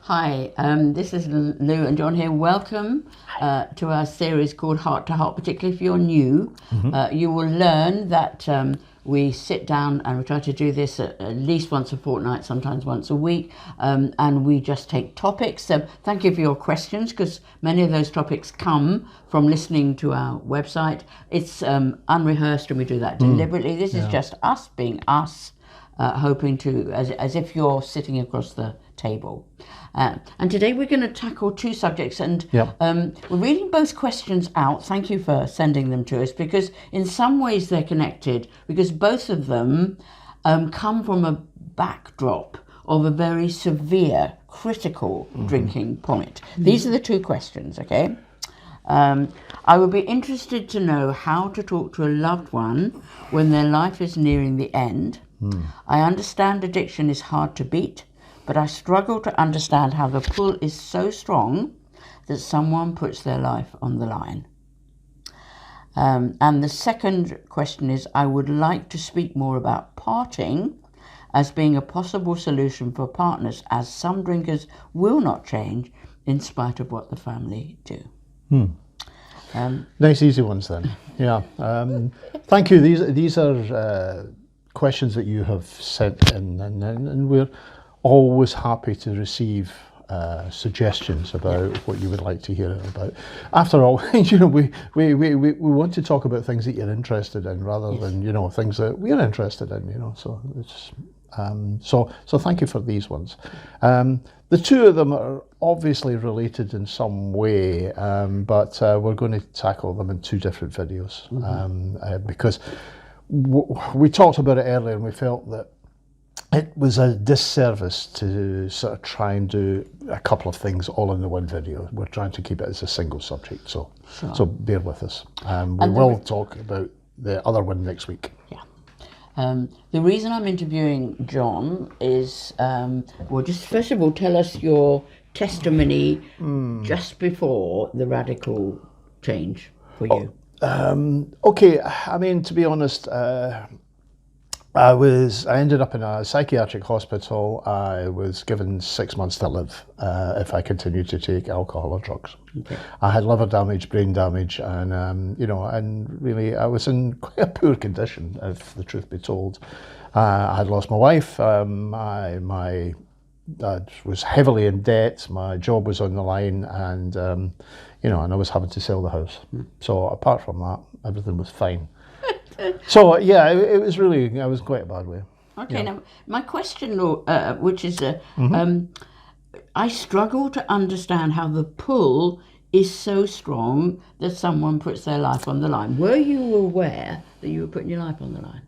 Hi, this is Lou and John here. Welcome to our series called Heart to Heart. Particularly if you're new, you will learn that we sit down and we try to do this at least once a fortnight, sometimes once a week, and we just take topics. So thank you for your questions, because many of those topics come from listening to our website. It's unrehearsed, and we do that deliberately. This is just us being us. Hoping to, as if you're sitting across the table. And today we're going to tackle two subjects, and we're reading both questions out. Thank you for sending them to us, because in some ways they're connected, because both of them come from a backdrop of a very severe, critical drinking point. These are the two questions, okay? I would be interested to know how to talk to a loved one when their life is nearing the end. I understand addiction is hard to beat, but I struggle to understand how the pull is so strong that someone puts their life on the line. And the second question is, I would like to speak more about parting as being a possible solution for partners, as some drinkers will not change in spite of what the family do. Nice easy ones then. Yeah. Thank you. These are questions that you have sent in, and we're always happy to receive suggestions about what you would like to hear about. After all, we want to talk about things that you're interested in, rather than things that we're interested in. So it's so thank you for these ones. The two of them are obviously related in some way, but we're going to tackle them in two different videos because we talked about it earlier, and we felt that it was a disservice to sort of try and do a couple of things all in the one video. We're trying to keep it as a single subject, so bear with us. We will talk about the other one next week. Yeah. The reason I'm interviewing John is, well, just first of all, tell us your testimony just before the radical change for you. Okay, I mean, to be honest, I ended up in a psychiatric hospital. I was given 6 months to live if I continued to take alcohol or drugs. Okay. I had liver damage, brain damage, and and really I was in quite a poor condition, if the truth be told. I had lost my wife. My dad was heavily in debt. My job was on the line, and and I was having to sell the house. So apart from that, everything was fine. So yeah, it was really, I was in quite a bad way. Okay, now my question, which is, I struggle to understand how the pull is so strong that someone puts their life on the line. Were you aware that you were putting your life on the line?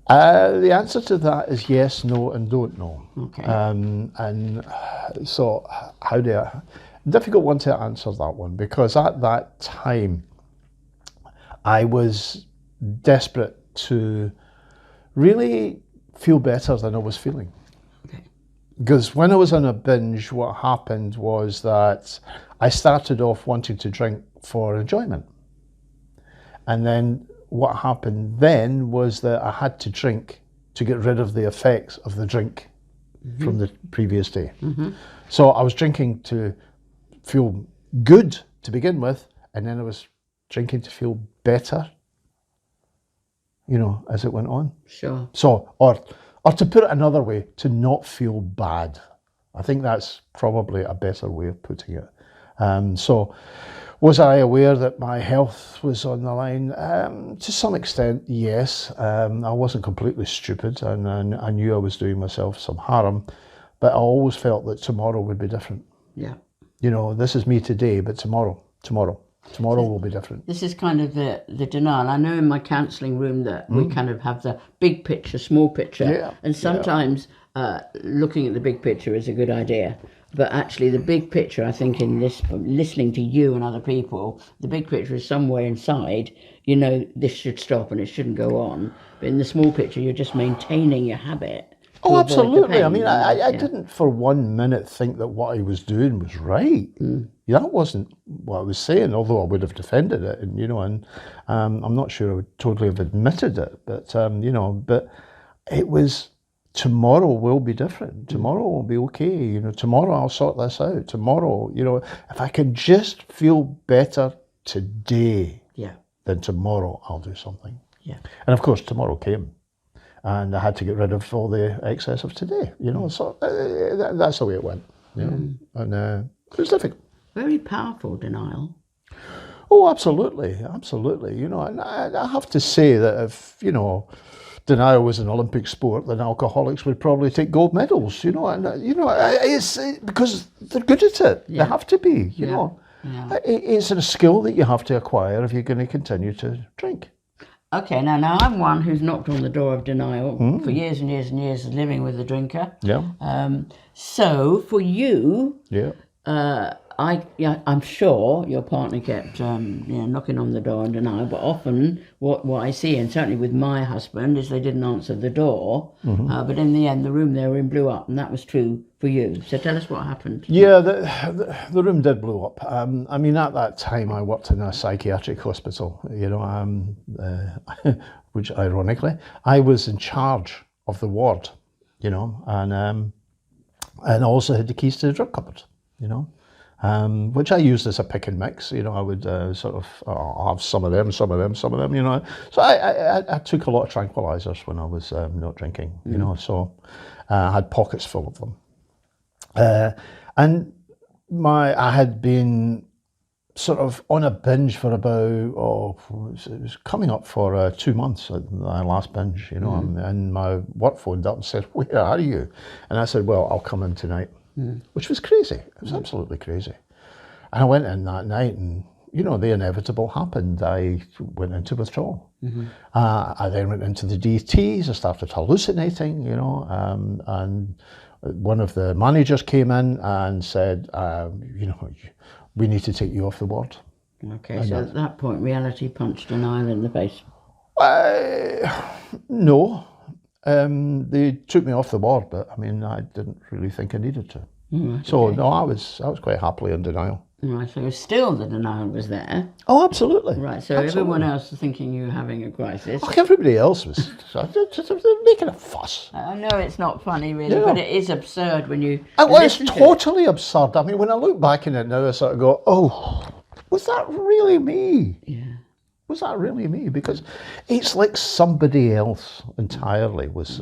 The answer to that is yes, no, and don't know. Okay. And so difficult one to answer that one, because at that time I was desperate to really feel better than I was feeling. Okay. Because when I was on a binge, what happened was that I started off wanting to drink for enjoyment. And then what happened then was that I had to drink to get rid of the effects of the drink from the previous day. So I was drinking to feel good to begin with, and then I was drinking to feel better, as it went on. Sure. So, or to put it another way, to not feel bad. I think that's probably a better way of putting it. So was I aware that my health was on the line? To some extent, yes. I wasn't completely stupid, and I knew I was doing myself some harm, but I always felt that tomorrow would be different. Yeah. This is me today, but tomorrow will be different. This is kind of the denial. I know in my counselling room that we kind of have the big picture, small picture, and sometimes looking at the big picture is a good idea. But actually the big picture, I think in this, listening to you and other people, the big picture is somewhere inside, this should stop and it shouldn't go on. But in the small picture, you're just maintaining your habit. Oh, absolutely. I mean, I didn't for 1 minute think that what I was doing was right. That wasn't what I was saying, although I would have defended it, and I'm not sure I would totally have admitted it, but but it was tomorrow will be different. Tomorrow will be okay. You know, tomorrow I'll sort this out. Tomorrow, you know, if I can just feel better today, Yeah. then tomorrow I'll do something. Yeah. And of course, tomorrow came, and I had to get rid of all the excess of today. You know, so that's the way it went. You know, and it was difficult. Very powerful denial. Oh, absolutely, absolutely. You know, and I have to say that if, you know, denial was an Olympic sport, then alcoholics would probably take gold medals, you know, and, you know, it's because they're good at it. Yeah. They have to be, you know. Yeah. It's a skill that you have to acquire if you're going to continue to drink. Okay, now I'm one who's knocked on the door of denial for years and years and years, living with a drinker. Yeah. So for you, Yeah. I'm sure your partner kept knocking on the door and denial, but often what I see, and certainly with my husband, is they didn't answer the door, but in the end the room they were in blew up, and that was true for you. So tell us what happened. Yeah, the room did blow up. I mean, at that time I worked in a psychiatric hospital, you know, which ironically, I was in charge of the ward, you know, and also had the keys to the drug cupboard, you know. Which I used as a pick and mix, you know. I would sort of have some of them, you know. So I took a lot of tranquilizers when I was not drinking, you know. So I had pockets full of them, and I had been sort of on a binge for about it was coming up for 2 months. My last binge, you know, and my work phoned up and said, "Where are you?" And I said, "Well, I'll come in tonight." Which was crazy. It was absolutely crazy. And I went in that night, and you know, the inevitable happened. I went into withdrawal. I then went into the DTs. I started hallucinating, you know, and one of the managers came in and said, you know, we need to take you off the ward. Okay, so at that point, reality punched denial in the face. No. They took me off the ward, but I mean, I didn't really think I needed to. So no, I was quite happily in denial. Right, so still the denial was there. Oh, absolutely. Right, so everyone else was thinking you were having a crisis. Like everybody else was they're making a fuss. I know it's not funny really, but it is absurd when you It's totally absurd. I mean, when I look back in it now, I sort of go, oh, was that really me? Yeah. Was that really me? Because it's like somebody else entirely was,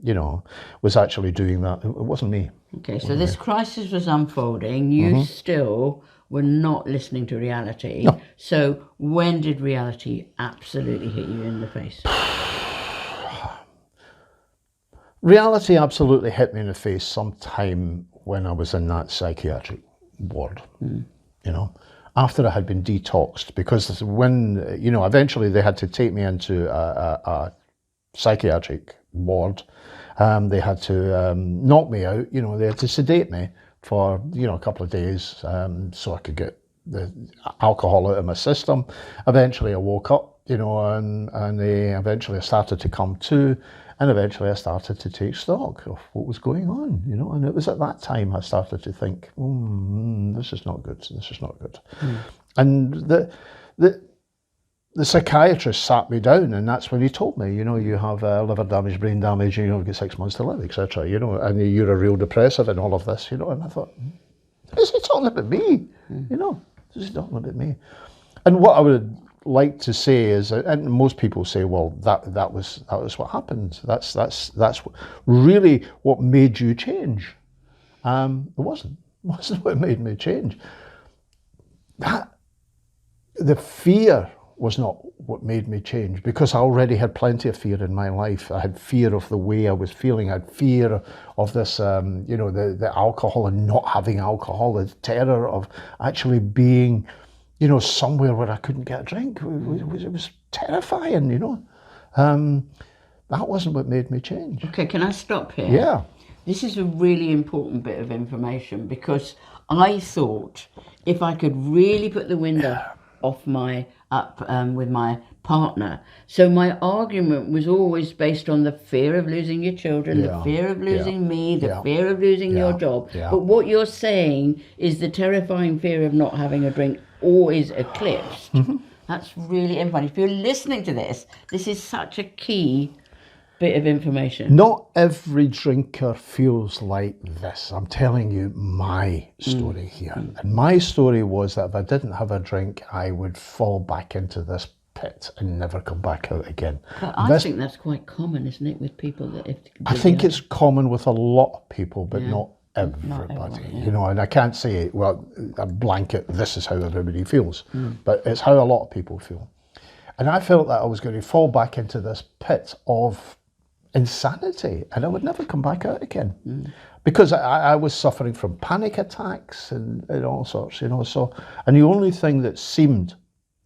you know, was actually doing that. It wasn't me. Okay, so this crisis was unfolding. You still were not listening to reality. No. So when did reality absolutely hit you in the face? Reality absolutely hit me in the face sometime when I was in that psychiatric ward, you know. After I had been detoxed, because when, you know, eventually they had to take me into a psychiatric ward. They had to knock me out, you know, they had to sedate me for, you know, a couple of days so I could get the alcohol out of my system. Eventually I woke up, you know, and they eventually started to come to, and eventually I started to take stock of what was going on, you know, and it was at that time I started to think, this is not good, this is not good. And the psychiatrist sat me down, and that's when he told me, you know, you have liver damage, brain damage, and you've got 6 months to live, etc., you know, and you're a real depressive and all of this, you know, and I thought, is he talking about me? You know, is he talking about me? And what I would like to say is, and most people say, well, that was what happened. That's really what made you change. It wasn't what made me change. The fear was not what made me change, because I already had plenty of fear in my life. I had fear of the way I was feeling. I had fear of this, you know, the alcohol and not having alcohol, the terror of actually being, you know, somewhere where I couldn't get a drink. It was terrifying, you know. That wasn't what made me change. Okay, can I stop here? Yeah. This is a really important bit of information, because I thought if I could really put the window off with my partner. So my argument was always based on the fear of losing your children, the fear of losing me, the fear of losing your job. But what you're saying is the terrifying fear of not having a drink always eclipsed. That's really important. If you're listening to this, this is such a key bit of information. Not every drinker feels like this. I'm telling you my story here. And my story was that if I didn't have a drink, I would fall back into this pit and never come back out again. But I think that's quite common, isn't it, with people that if I think it's common with a lot of people, but Yeah. not everybody. Not everyone, yeah. You know, and I can't say, well, a blanket, this is how everybody feels, but it's how a lot of people feel. And I felt that I was going to fall back into this pit of insanity and I would never come back out again. Because I was suffering from panic attacks and all sorts, you know. So, and the only thing that seemed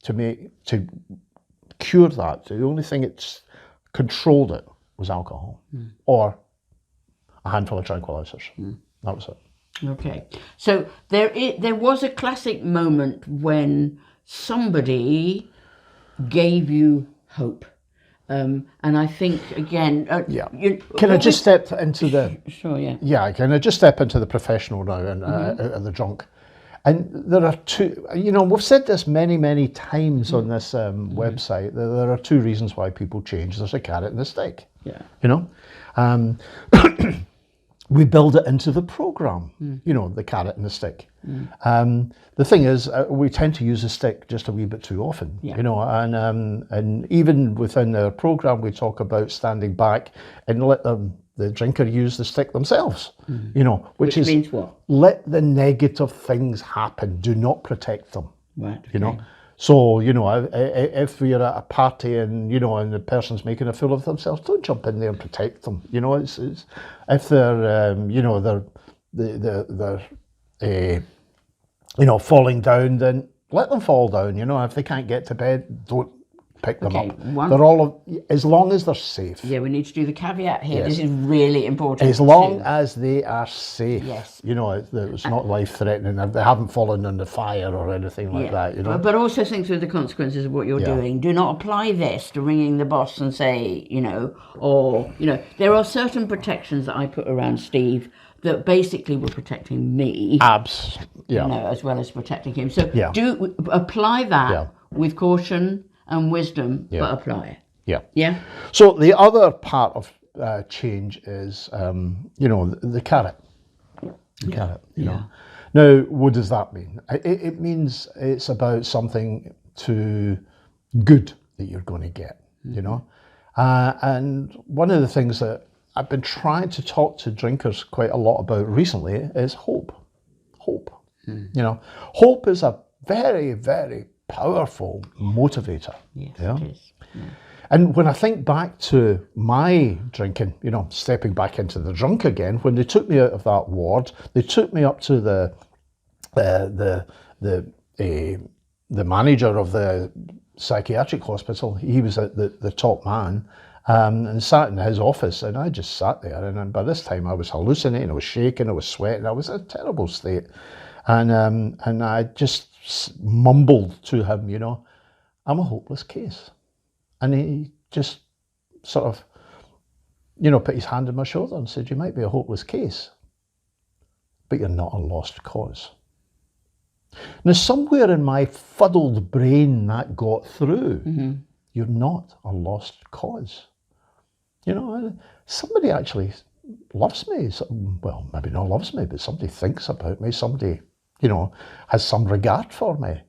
to cure that, the only thing that controlled it was alcohol or a handful of tranquilizers. That was it. Okay, so there was a classic moment when somebody gave you hope, and I think again. Can I just step into the? Sure. Yeah. Yeah. Can I just step into the professional now and the drunk? And there are two. You know, we've said this many times on this website. There are two reasons why people change. There's a carrot and a stick. Yeah. You know. We build it into the program, you know, the carrot and the stick. The thing is, we tend to use the stick just a wee bit too often, you know, and even within the program, we talk about standing back and let the drinker use the stick themselves, you know, which means what? Let the negative things happen. Do not protect them, Right. you know. So, you know, if we're at a party and, you know, and the person's making a fool of themselves, don't jump in there and protect them. You know, it's if they're, you know, they're you know, falling down, then let them fall down. You know, if they can't get to bed, don't pick them up. They're all, as long as they're safe. Yeah, we need to do the caveat here. Yes. This is really important. As long as they are safe. Yes. You know, it's not life-threatening. They haven't fallen under fire or anything like that, you know. But also think through the consequences of what you're doing. Do not apply this to ringing the boss and say, you know, or, you know, there are certain protections that I put around Steve that basically were protecting me. You know, as well as protecting him. So do apply that with caution and wisdom, but apply it. Yeah. Yeah. So the other part of change is, you know, the carrot. The carrot, you know. Now, what does that mean? It means it's about something good that you're going to get, you know. And one of the things that I've been trying to talk to drinkers quite a lot about recently is hope. Hope. You know, hope is a very, very powerful motivator. Yes, it is. Yeah. And when I think back to my drinking, you know, stepping back into the drunk again, when they took me out of that ward, they took me up to the manager of the psychiatric hospital. He was the top man, and sat in his office, and I just sat there. And by this time, I was hallucinating, I was shaking, I was sweating, I was in a terrible state. And I just mumbled to him, you know, I'm a hopeless case. And he just sort of, you know, put his hand on my shoulder and said, you might be a hopeless case, but you're not a lost cause. Now, somewhere in my fuddled brain that got through, you're not a lost cause. You know, somebody actually loves me. Well, maybe not loves me, but somebody thinks about me. Somebody, you know, has some regard for me.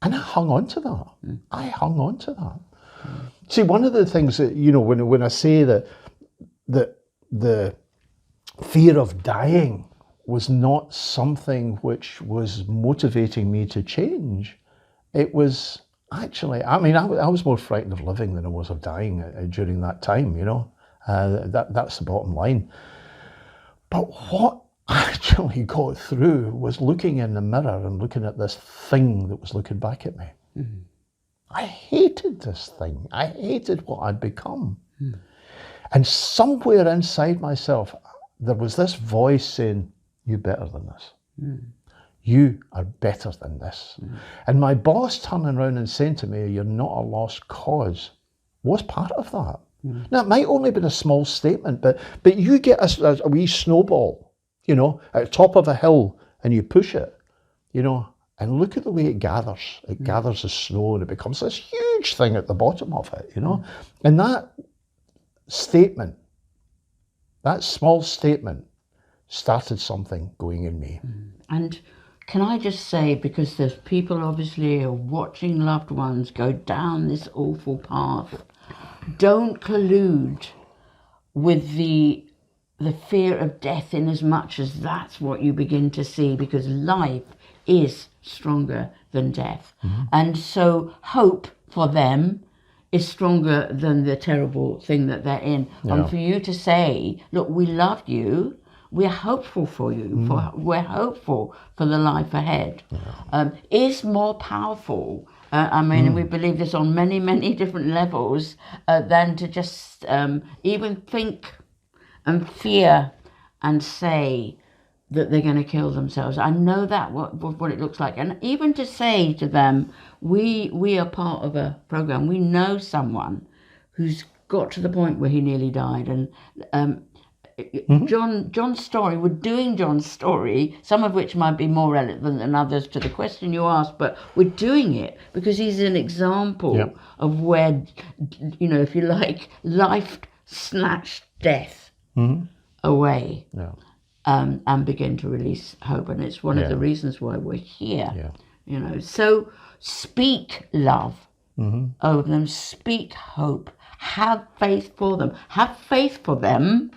And I hung on to that. I hung on to that. See, one of the things that, you know, when I say that the fear of dying was not something which was motivating me to change, it was actually, I mean, I was more frightened of living than I was of dying during that time, you know. That's the bottom line. But what actually got through was looking in the mirror and looking at this thing that was looking back at me. I hated this thing. I hated what I'd become. And somewhere inside myself, there was this voice saying, you're better than this. You are better than this. And my boss turning around and saying to me, you're not a lost cause, was part of that. Now, it might only have been a small statement, but you get a wee snowball, you know, at the top of a hill, and you push it, you know, and look at the way it gathers. It gathers the snow, and it becomes this huge thing at the bottom of it, you know. And that statement, that small statement, started something going in me. And can I just say, because there's people obviously who are watching loved ones go down this awful path, don't collude with the fear of death in as much as that's what you begin to see, because life is stronger than death. And so hope for them is stronger than the terrible thing that they're in. And for you to say, look, we love you, we're hopeful for you, we're hopeful for the life ahead, is more powerful. I mean, we believe this on many, many different levels, than to just even think and fear and say that they're going to kill themselves. I know that what it looks like. And even to say to them, we are part of a program, we know someone who's got to the point where he nearly died. And John's story, we're doing John's story, some of which might be more relevant than others to the question you asked, but we're doing it because he's an example of where, you know, if you like, life snatched death away, and begin to release hope. And it's one of the reasons why we're here, you know. So speak love over them, speak hope, have faith for them, have faith for them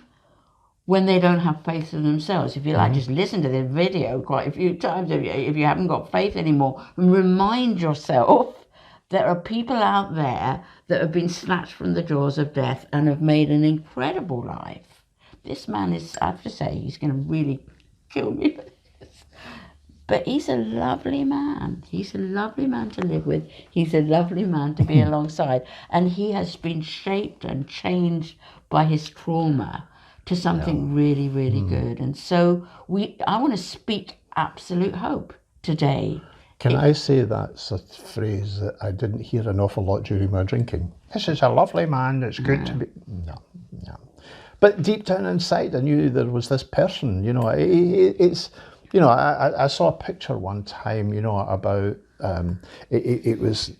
when they don't have faith in themselves. If you like, just listen to this video quite a few times if you haven't got faith anymore, and remind yourself there are people out there that have been snatched from the jaws of death and have made an incredible life. This man is, I have to say, he's going to really kill me for this. But he's a lovely man. He's a lovely man to live with. He's a lovely man to be alongside. And he has been shaped and changed by his trauma to something really, really good. And so I want to speak absolute hope today. Can I say that's a phrase that I didn't hear an awful lot during my drinking? This is a lovely man, it's good to be... No. But deep down inside, I knew there was this person, you know, it's... You know, I saw a picture one time, you know, about... it was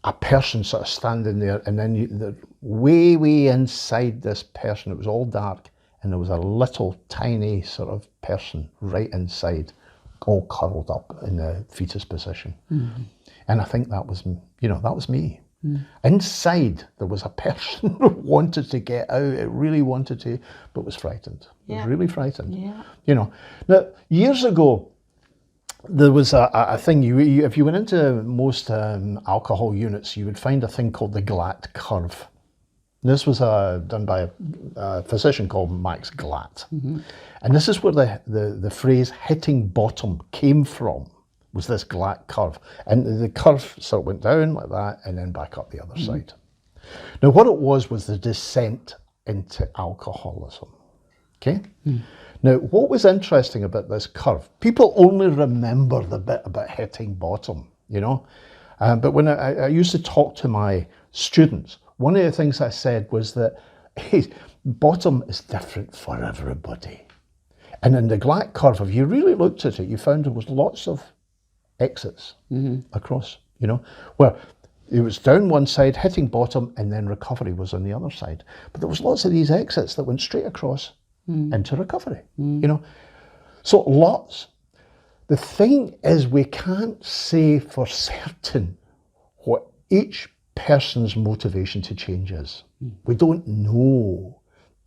a person sort of standing there, and then way inside this person, it was all dark, and there was a little tiny sort of person right inside, all curled up in the fetus position. And I think that was, you know, that was me. Inside there was a person who wanted to get out, it really wanted to, but was frightened. Was really frightened. You know, now years ago there was a thing, if you went into most alcohol units, you would find a thing called the Glatt curve. This was done by a physician called Max Glatt. And this is where the phrase hitting bottom came from, was this Glatt curve. And the curve sort of went down like that and then back up the other side. Now what it was the descent into alcoholism. Okay? Now what was interesting about this curve, people only remember the bit about hitting bottom, you know. But when I used to talk to my students, one of the things I said was that bottom is different for everybody. And in the Glatt curve, if you really looked at it, you found there was lots of exits across, you know, where it was down one side, hitting bottom, and then recovery was on the other side. But there was lots of these exits that went straight across into recovery, you know. So lots. The thing is, we can't say for certain what each person's motivation to change is. We don't know.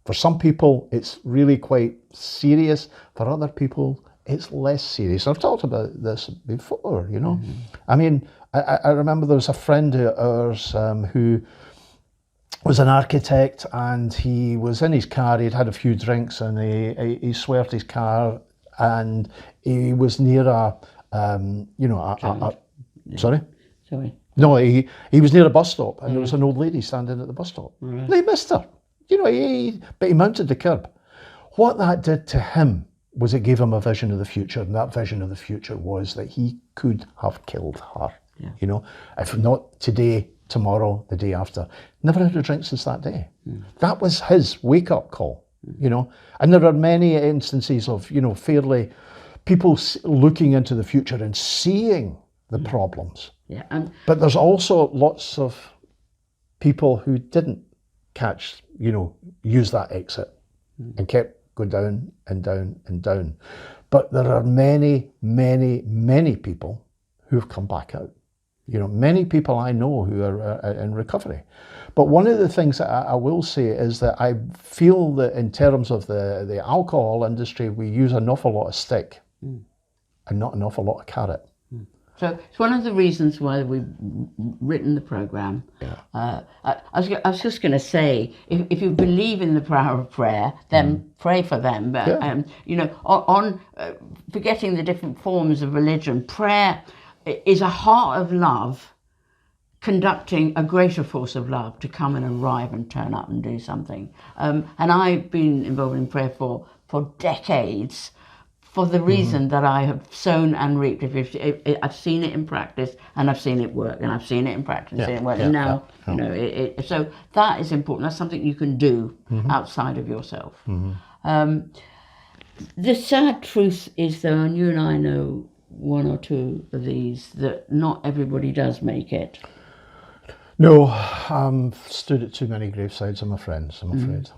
For some people, it's really quite serious. For other people, it's less serious. I've talked about this before, you know. I mean, I remember there was a friend of ours who was an architect, and he was in his car, he'd had a few drinks, and he swerved his car, and he was near sorry? Sorry. No, he was near a bus stop, and there was an old lady standing at the bus stop. And he missed her, you know, but he mounted the curb. What that did to him was it gave him a vision of the future, and that vision of the future was that he could have killed her, you know, if not today, tomorrow, the day after. Never had a drink since that day. That was his wake-up call, you know. And there are many instances of, you know, fairly people looking into the future and seeing the problems. But there's also lots of people who didn't use that exit and kept going down and down and down. But there are many, many, many people who've come back out. Many people I know who are in recovery. But one of the things that I will say is that I feel that in terms of the alcohol industry, we use an awful lot of stick and not an awful lot of carrot. So it's one of the reasons why we've written the programme. Yeah. I was just going to say, if you believe in the power of prayer, then pray for them. But, on forgetting the different forms of religion, prayer is a heart of love conducting a greater force of love to come and arrive and turn up and do something. And I've been involved in prayer for decades, for the reason that I have sown and reaped. I've seen it in practice, and I've seen it work, and I've seen it in practice, and it work. And now, so that is important. That's something you can do outside of yourself. The sad truth is, though, and you and I know one or two of these, that not everybody does make it. No, stood at too many gravesides of my friends, I'm afraid.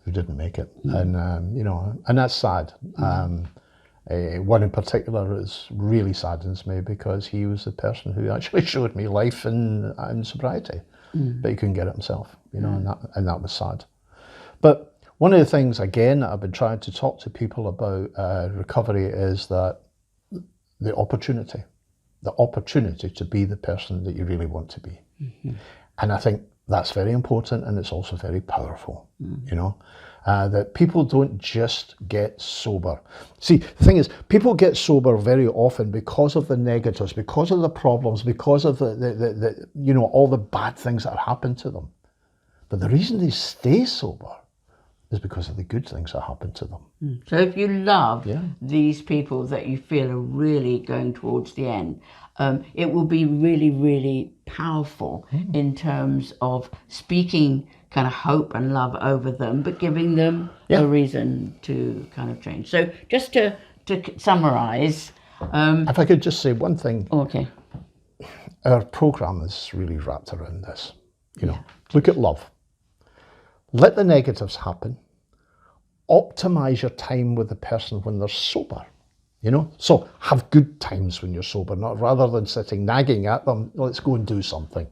Who didn't make it, and and that's sad. One in particular is really saddens me because he was the person who actually showed me life in sobriety, but he couldn't get it himself, and that was sad. But one of the things again that I've been trying to talk to people about recovery is that the opportunity to be the person that you really want to be, and I think that's very important, and it's also very powerful, that people don't just get sober. See, the thing is, people get sober very often because of the negatives, because of the problems, because of the all the bad things that happen to them. But the reason they stay sober is because of the good things that happen to them. So if you love these people that you feel are really going towards the end, it will be really, really powerful in terms of speaking kind of hope and love over them, but giving them a reason to kind of change. So just to summarise... if I could just say one thing. Okay. Our programme is really wrapped around this. Look at love. Let the negatives happen. Optimise your time with the person when they're sober. So have good times when you're sober, not rather than sitting nagging at them. Let's go and do something.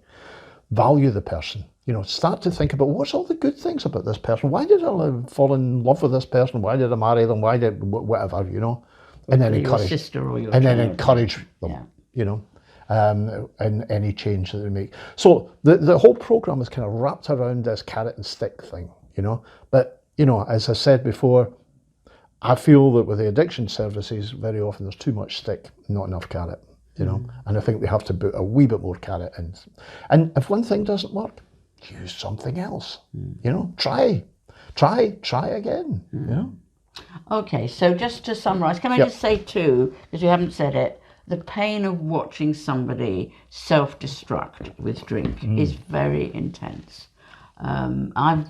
Value the person. Start to think about what's all the good things about this person. Why did I fall in love with this person? Why did I marry them? Why did whatever? And then encourage your sister or your and child. then encourage them. And any change that they make. So the whole program is kind of wrapped around this carrot and stick thing. But as I said before, I feel that with the addiction services, very often there's too much stick, not enough carrot, and I think we have to put a wee bit more carrot in. And if one thing doesn't work, use something else, try again, Okay, so just to summarise, can I just say too, because you haven't said it, the pain of watching somebody self-destruct with drink is very intense. I've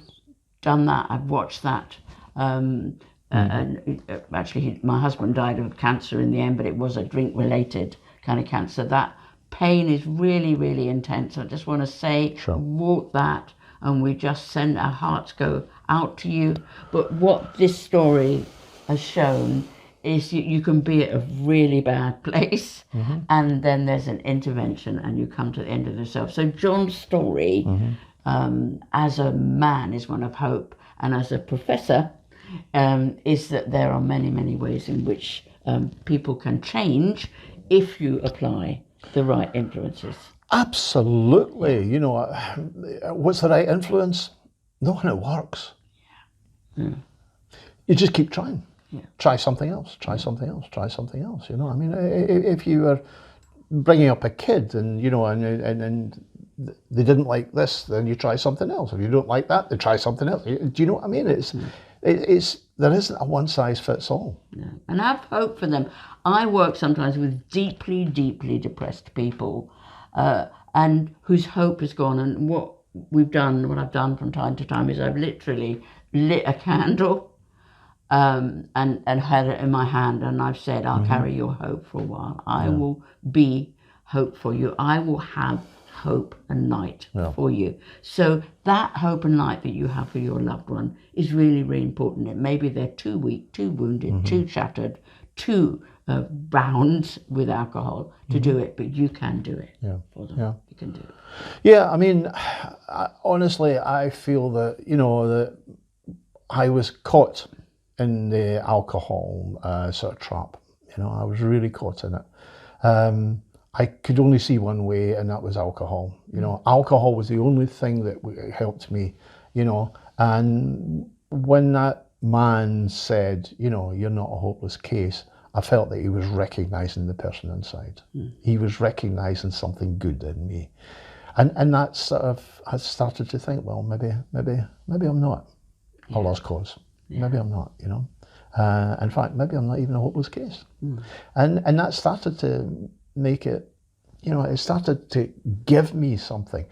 done that, I've watched that. And actually, my husband died of cancer in the end, but it was a drink-related kind of cancer. That pain is really, really intense. I just want to say, walk that, and we just send our hearts go out to you. But what this story has shown is you can be at a really bad place, and then there's an intervention, and you come to the end of yourself. So John's story, as a man, is one of hope, and as a professor, is that there are many, many ways in which people can change if you apply the right influences. Absolutely. What's the right influence? No, and it works. You just keep trying. Try something else, try something else, try something else. If you are bringing up a kid and and they didn't like this, then you try something else. If you don't like that, then try something else. Do you know what I mean? It's there isn't a one size fits all. No. And I have hope for them. I work sometimes with deeply, deeply depressed people, and whose hope is gone. And what I've done from time to time is I've literally lit a candle, and had it in my hand, and I've said, I'll carry your hope for a while. I will be hope for you. I will have hope and light Yeah. for you. So that hope and light that you have for your loved one is really, really important. It maybe they're too weak, too wounded, too shattered, too bound with alcohol to do it, but you can do it for them. Yeah. You can do it. Yeah, I mean, honestly, I feel that, that I was caught in the alcohol sort of trap. I was really caught in it. I could only see one way, and that was alcohol. Alcohol was the only thing that helped me, and when that man said, you're not a hopeless case, I felt that he was recognizing the person inside. He was recognizing something good in me. And that sort of, I started to think, well, maybe I'm not a lost cause. Maybe I'm not, in fact, maybe I'm not even a hopeless case. And that started to make it, it started to give me something.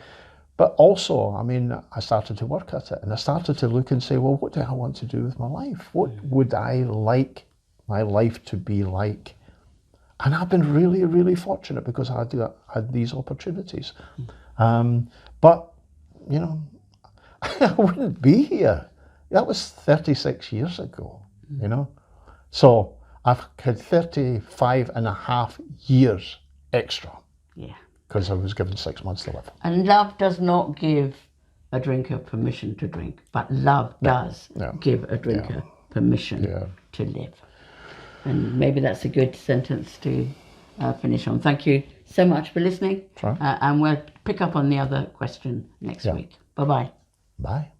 But also, I mean, I started to work at it, and I started to look and say, well, what do I want to do with my life? What would I like my life to be like? And I've been really, really fortunate because I had these opportunities. But, I wouldn't be here. That was 36 years ago, So I've had 35 and a half years extra. Yeah. Because I was given 6 months to live. And love does not give a drinker permission to drink, but love does give a drinker permission to live. And maybe that's a good sentence to finish on. Thank you so much for listening. Sure. And we'll pick up on the other question next week. Bye-bye. Bye.